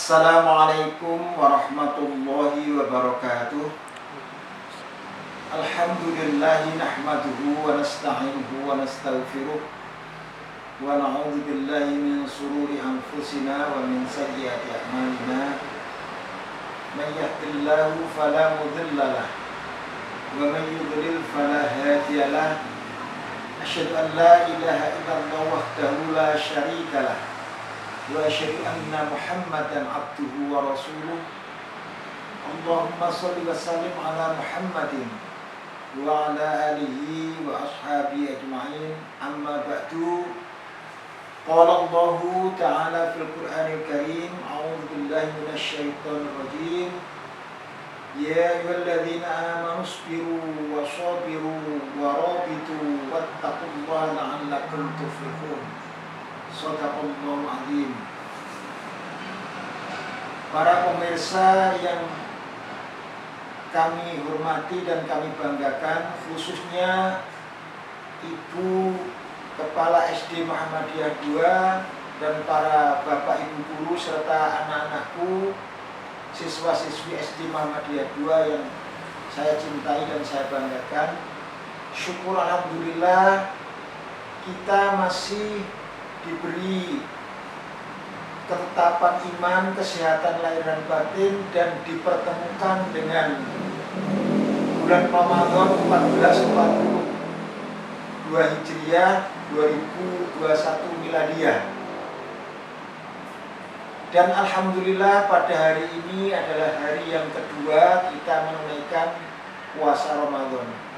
Assalamualaikum warahmatullahi wabarakatuh. Alhamdulillahi nahmaduhu wa nasta'inuhu wa nastaghfiruh wa na'udzu billahi min shururi anfusina wa min sayyiati a'malina. May yahdihillahu fala mudilla lahu wa may yudlil fala hadiya lahu. Asyhadu an la ilaha illallah wahdahu la syarika lahu wa asyhadu anna Muhammadan abduhu wa rasuluh. Allahumma shalli wa sallim ala Muhammadin wa ala alihi wa ashabihi ajma'in. Amma ba'du. Qala Allahu ta'ala fil Qur'anil Karim, a'udzu billahi minasy syaithanir rajim. Ya ayyuhalladzina amanu isbiru wa shabiru wa rabitu wattaqullaha la'allakum tuflihun. Shadaqallahul azim. Para pemirsa yang kami hormati dan kami banggakan, khususnya Ibu Kepala SD Muhammadiyah 2 dan para Bapak Ibu guru serta anak-anakku siswa-siswi SD Muhammadiyah 2 yang saya cintai dan saya banggakan. Syukur alhamdulillah kita masih diberi ketetapan iman, kesehatan lahir dan batin, dan dipertemukan dengan bulan Ramadan 1442 Hijriah 2021 Miladiyah. Dan alhamdulillah pada hari ini adalah hari yang kedua kita menunaikan puasa Ramadan.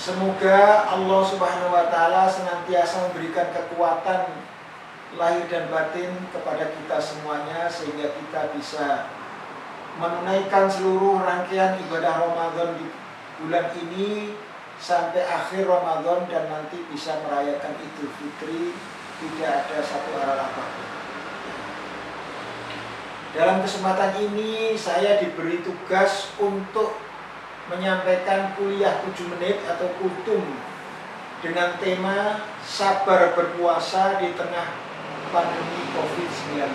Semoga Allah Subhanahu wa Ta'ala senantiasa memberikan kekuatan lahir dan batin kepada kita semuanya, sehingga kita bisa menunaikan seluruh rangkaian ibadah Ramadan di bulan ini sampai akhir Ramadan, dan nanti bisa merayakan Idul Fitri tidak ada satu hal apapun. Dalam kesempatan ini saya diberi tugas untuk menyampaikan kuliah 7 menit atau kultum dengan tema sabar berpuasa di tengah pandemi COVID-19.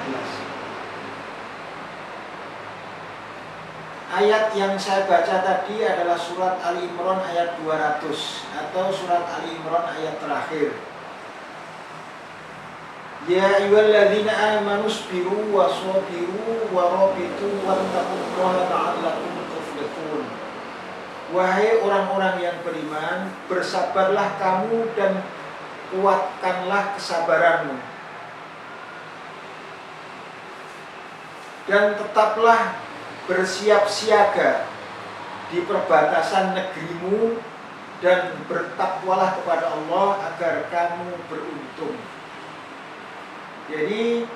Ayat yang saya baca tadi adalah surat Ali Imran ayat 200 atau surat Ali Imran ayat terakhir. Ya ayyuhalladzina amanu isbiru wa shabiru wa rabitu wattaqullaha la'allakum tuflihun. Wahai orang-orang yang beriman, bersabarlah kamu dan kuatkanlah kesabaranmu, dan tetaplah bersiap siaga di perbatasan negerimu, dan bertakwalah kepada Allah agar kamu beruntung. Jadi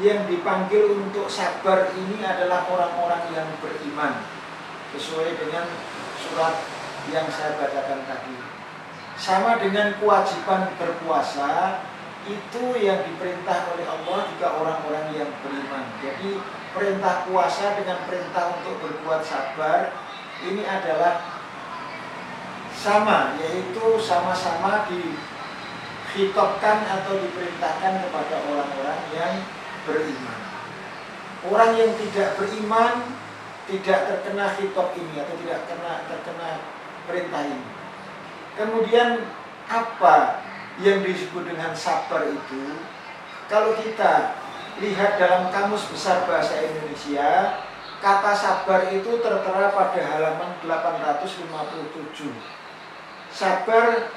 yang dipanggil untuk sabar ini adalah orang-orang yang beriman, sesuai dengan surat yang saya bacakan tadi. Sama dengan kewajiban berpuasa, itu yang diperintah oleh Allah juga orang-orang yang beriman. Jadi perintah puasa dengan perintah untuk berbuat sabar ini adalah sama, yaitu sama-sama dikhitabkan atau diperintahkan kepada orang-orang yang beriman. Orang yang tidak beriman tidak terkena khitab ini atau tidak terkena perintah ini. Kemudian apa yang disebut dengan sabar itu? Kalau kita lihat dalam Kamus Besar Bahasa Indonesia, kata sabar itu tertera pada halaman 857. Sabar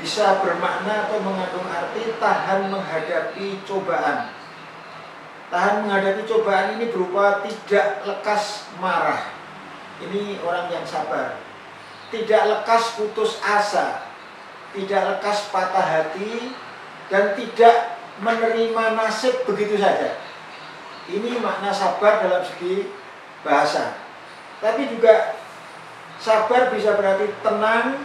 bisa bermakna atau mengandung arti tahan menghadapi cobaan. Tahan menghadapi cobaan ini berupa tidak lekas marah. Ini orang yang sabar. Tidak lekas putus asa, tidak lekas patah hati, dan tidak menerima nasib begitu saja. Ini makna sabar dalam segi bahasa. Tapi juga sabar bisa berarti tenang,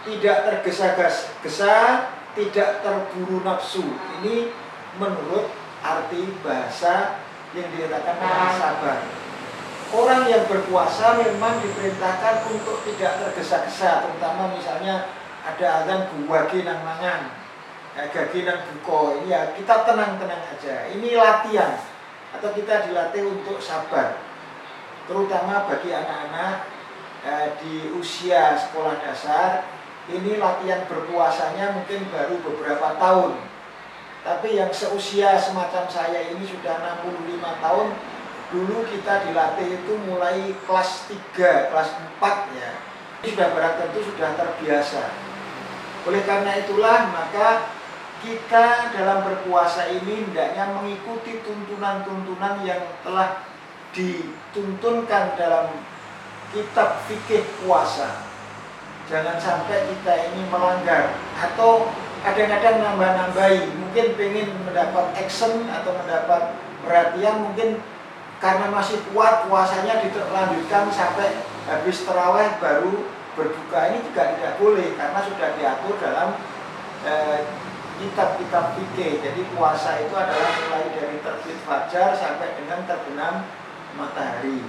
tidak tergesa-gesa, tidak terburu nafsu. Ini menurut arti bahasa yang dikatakan sabar. Orang yang berpuasa memang diperintahkan untuk tidak tergesa-gesa, terutama misalnya ada azan buwagi nang mangan, gagi nang buko. Ini ya kita tenang-tenang aja. Ini latihan. atau kita dilatih untuk sabar, terutama bagi anak-anak di usia sekolah dasar. Ini latihan berpuasanya mungkin baru beberapa tahun, tapi yang seusia semacam saya ini sudah 65 tahun, dulu kita dilatih itu mulai kelas 3, kelas 4 ya. Ini sudah barang tentu sudah terbiasa. Oleh karena itulah maka kita dalam berpuasa ini hendaknya mengikuti tuntunan-tuntunan yang telah dituntunkan dalam kitab fikih puasa. Jangan sampai kita ini melanggar atau kadang-kadang nambah-nambahi, mungkin pengen mendapat action atau mendapat perhatian, mungkin karena masih kuat puasanya dilanjutkan sampai habis tarawih baru berbuka. Ini juga tidak boleh karena sudah diatur dalam kitab-kitab fikih. Jadi puasa itu adalah mulai dari terbit fajar sampai dengan terbenam matahari.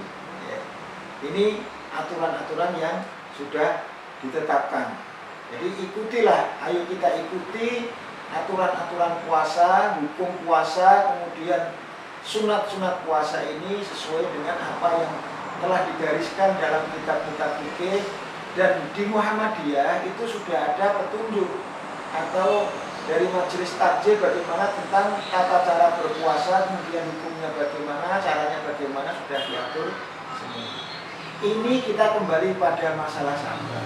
Ini aturan-aturan yang sudah ditetapkan. Jadi ikutilah, ayo kita ikuti aturan-aturan puasa, hukum puasa, kemudian sunat-sunat puasa ini sesuai dengan apa yang telah digariskan dalam kitab-kitab fikih. Dan di Muhammadiyah itu sudah ada petunjuk atau dari majelis takjil bagaimana tentang tata cara berpuasa, kemudian hukumnya bagaimana, caranya bagaimana, sudah diatur semua. Ini kita kembali pada masalah sabar.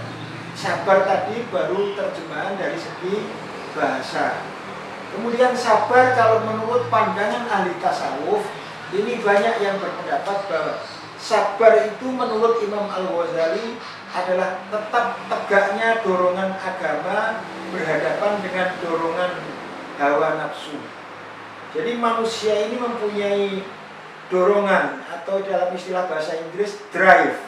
Sabar tadi baru terjemahan dari segi bahasa. Kemudian sabar kalau menurut pandangan ahli tasawuf, ini banyak yang berpendapat bahwa sabar itu menurut Imam Al-Ghazali adalah tetap tegaknya dorongan agama berhadapan dengan dorongan hawa nafsu. Jadi manusia ini mempunyai dorongan atau dalam istilah bahasa Inggris drive,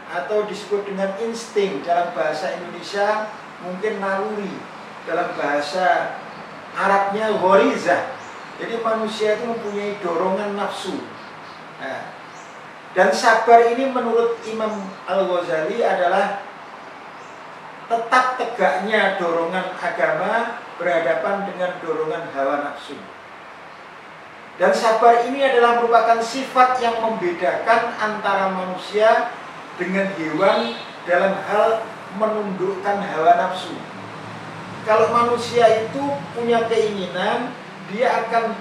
atau disebut dengan insting dalam bahasa Indonesia mungkin naluri, dalam bahasa Arabnya ghorizah. Jadi manusia itu mempunyai dorongan nafsu. Dan sabar ini menurut Imam Al-Ghazali adalah tetap tegaknya dorongan agama berhadapan dengan dorongan hawa nafsu. Dan sabar ini adalah merupakan sifat yang membedakan antara manusia dengan hewan dalam hal menundukkan hawa nafsu. Kalau manusia itu punya keinginan, dia akan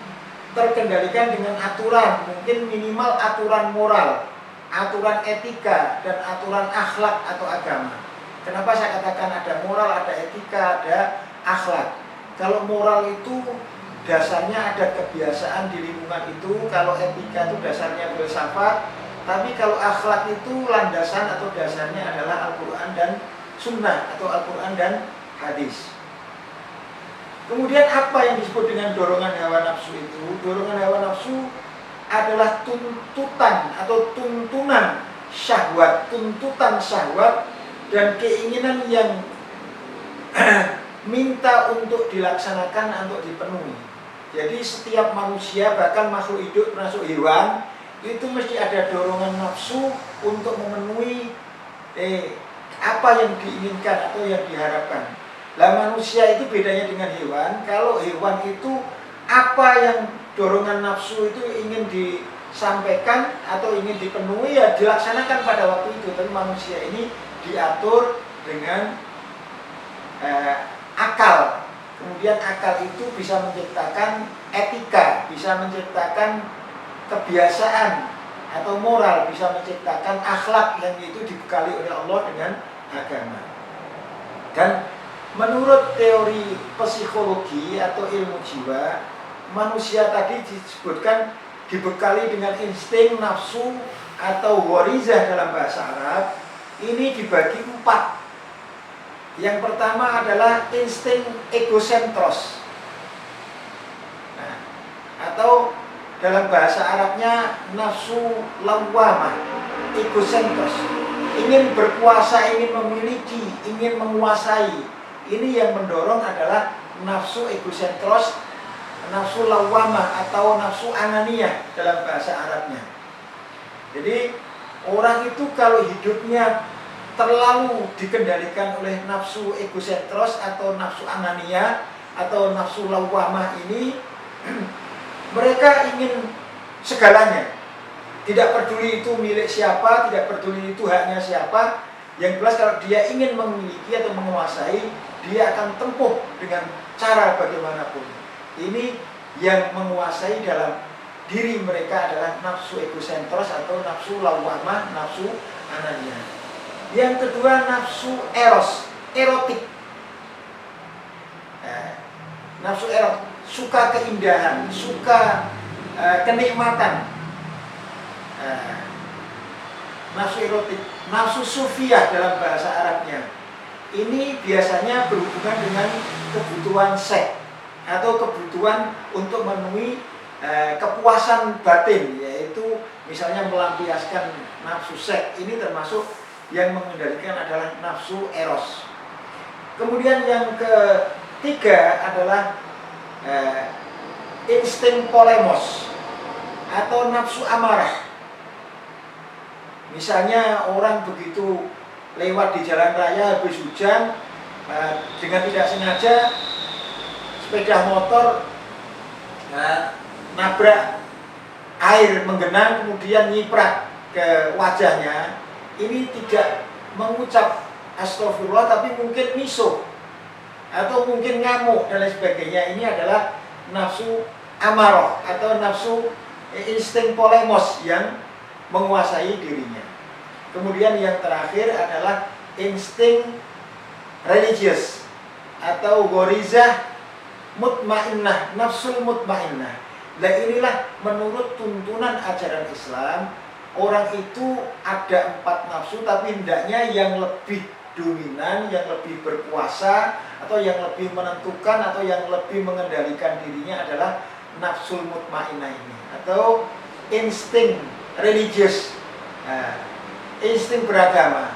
terkendalikan dengan aturan, mungkin minimal aturan moral, aturan etika, dan aturan akhlak atau agama. Kenapa saya katakan ada moral, ada etika, ada akhlak? Kalau moral itu dasarnya ada kebiasaan di lingkungan itu, kalau etika itu dasarnya filsafat, tapi kalau akhlak itu landasan atau dasarnya adalah Al-Quran dan Sunnah atau Al-Quran dan hadis. Kemudian apa yang disebut dengan dorongan hawa nafsu itu? Dorongan hawa nafsu adalah tuntutan atau tuntunan syahwat, tuntutan syahwat dan keinginan yang minta untuk dilaksanakan, untuk dipenuhi. Jadi setiap manusia, bahkan makhluk hidup termasuk hewan, itu mesti ada dorongan nafsu untuk memenuhi apa yang diinginkan atau yang diharapkan. Lah manusia itu bedanya dengan hewan. Kalau hewan itu apa yang dorongan nafsu itu ingin disampaikan atau ingin dipenuhi ya dilaksanakan pada waktu itu. Tapi manusia ini diatur dengan akal. Kemudian akal itu bisa menciptakan etika, bisa menciptakan kebiasaan atau moral, bisa menciptakan akhlak yang itu dibekali oleh Allah dengan agama. Dan menurut teori psikologi atau ilmu jiwa, manusia tadi disebutkan dibekali dengan insting, nafsu atau ghorizah dalam bahasa Arab. Ini dibagi 4. Yang pertama adalah insting egosentros, atau dalam bahasa Arabnya nafsu lawwamah, egosentros, ingin berkuasa, ingin memiliki, ingin menguasai. Ini yang mendorong adalah nafsu egosentros, nafsu lawwamah atau nafsu ananiyah dalam bahasa Arabnya. Jadi orang itu kalau hidupnya terlalu dikendalikan oleh nafsu egosentros atau nafsu ananiyah atau nafsu lawwamah ini, mereka ingin segalanya. Tidak peduli itu milik siapa, tidak peduli itu haknya siapa. Yang jelas kalau dia ingin memiliki atau menguasai, dia akan tempuh dengan cara bagaimanapun. Ini yang menguasai dalam diri mereka adalah nafsu egosentros atau nafsu lawamah, nafsu anania. Yang kedua nafsu eros, erotik. Nafsu eros, suka keindahan, suka kenikmatan. Nafsu erotik, nafsu sufiah dalam bahasa Arabnya. Ini biasanya berhubungan dengan kebutuhan seks atau kebutuhan untuk memenuhi kepuasan batin, yaitu misalnya melampiaskan nafsu seks. Ini termasuk yang mengendalikan adalah nafsu eros. Kemudian yang ketiga adalah insting polemos atau nafsu amarah. Misalnya orang begitu lewat di jalan raya habis hujan, dengan tidak sengaja sepeda motor nabrak air menggenang kemudian nyiprat ke wajahnya. Ini tidak mengucap astagfirullah tapi mungkin misuh atau mungkin ngamuk dan lain sebagainya. Ini adalah nafsu amarah atau nafsu insting polemos yang menguasai dirinya. Kemudian yang terakhir adalah insting religius atau gorizah mutmainnah, nafsul mutmainnah. Nah inilah menurut tuntunan ajaran Islam, orang itu ada 4 nafsu, tapi hendaknya yang lebih dominan, yang lebih berkuasa, atau yang lebih menentukan, atau yang lebih mengendalikan dirinya adalah nafsul mutmainnah ini, atau insting religius, insting beragama.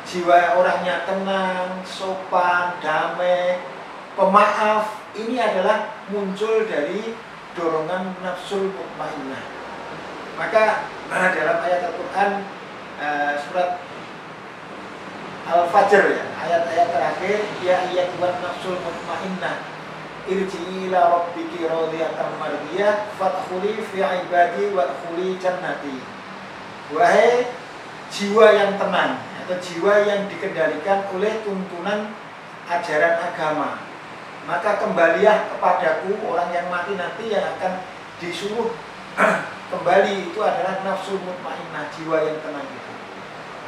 Jiwa orangnya tenang, sopan, damai, pemaaf. Ini adalah muncul dari dorongan nafsul mutmainnah. Maka dalam ayat Al-Quran surat Al-Fajr, ya, ayat-ayat terakhir, ya ayyatuhan nafsul mutmainnah irji'i ila rabbiki radiyatan mardiyah fadkhuli fi ibadi wadkhuli jannati. Wahai jiwa yang tenang atau jiwa yang dikendalikan oleh tuntunan ajaran agama, maka kembalilah kepadaku. Orang yang mati nanti yang akan disuruh kembali itu adalah nafsu mutmainnah, jiwa yang tenang itu.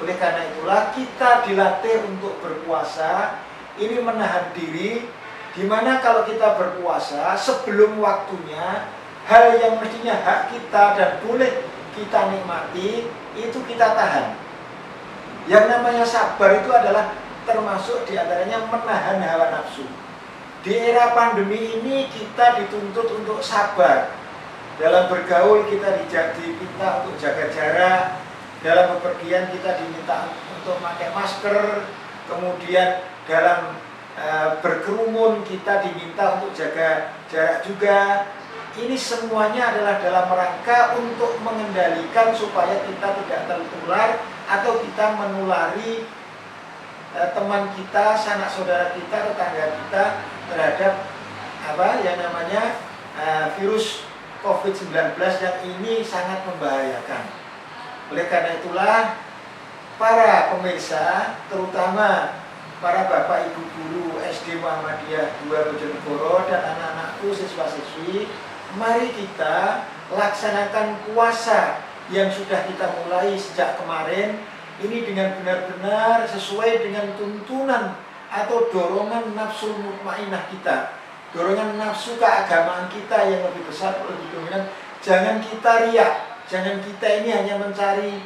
Oleh karena itulah kita dilatih untuk berpuasa, ini menahan diri, dimana kalau kita berpuasa sebelum waktunya, hal yang mestinya hak kita dan boleh kita nikmati, itu kita tahan. Yang namanya sabar itu adalah termasuk diantaranya menahan hawa nafsu. Di era pandemi ini kita dituntut untuk sabar. Dalam bergaul kita diminta untuk jaga jarak. Dalam bepergian kita diminta untuk pakai masker. Kemudian dalam berkerumun kita diminta untuk jaga jarak juga. Ini semuanya adalah dalam rangka untuk mengendalikan supaya kita tidak tertular atau kita menulari teman kita, sanak saudara kita, tetangga kita terhadap yang namanya virus COVID-19 yang ini sangat membahayakan. Oleh karena itulah para pemirsa, terutama para bapak ibu guru SD Muhammadiyah 2 Bojonegoro dan anak-anakku siswa-siswi, mari kita laksanakan puasa yang sudah kita mulai sejak kemarin ini dengan benar-benar sesuai dengan tuntunan atau dorongan nafsu mutmainnah kita, dorongan nafsu keagamaan kita yang lebih besar, lebih dominan. Jangan kita riak, jangan kita ini hanya mencari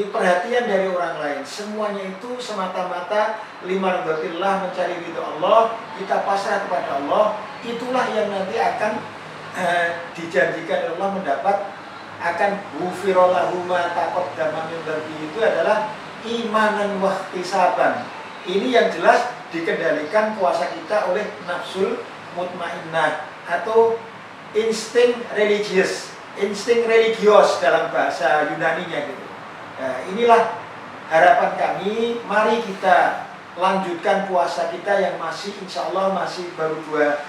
perhatian dari orang lain. Semuanya itu semata-mata limardatillah, mencari ridho Allah, kita pasrah kepada Allah. Itulah yang nanti akan dijanjikan Allah mendapat, akan ghufirallahu ma taqaddama min dzambi. Itu adalah imanan wa ihtisaban. Ini yang jelas dikendalikan puasa kita oleh nafsul mutmainnah atau insting religius, insting religius dalam bahasa Yunaninya gitu. Nah, inilah harapan kami. Mari kita lanjutkan puasa kita yang masih insya Allah masih baru 2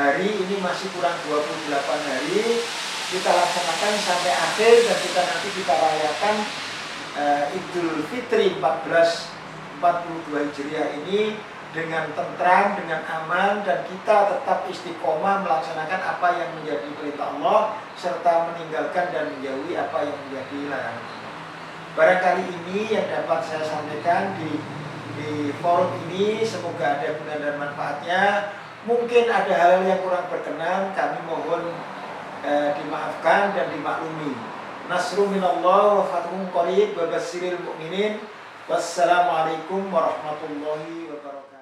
hari, ini masih kurang 28 hari. kita laksanakan sampai akhir, dan kita rayakan Idul Fitri 1442 Hijriah ini dengan tentram, dengan aman, dan kita tetap istiqomah melaksanakan apa yang menjadi perintah Allah serta meninggalkan dan menjauhi apa yang menjadi larangan Allah. Barangkali ini yang dapat saya sampaikan di forum ini, semoga ada guna dan manfaatnya. Mungkin ada hal yang kurang berkenan, kami mohon dimaafkan dan dimaklumi. Nasrun minallah wa fathun qarib wa basyiril mu'minin. Wassalamualaikum warahmatullahi wabarakatuh.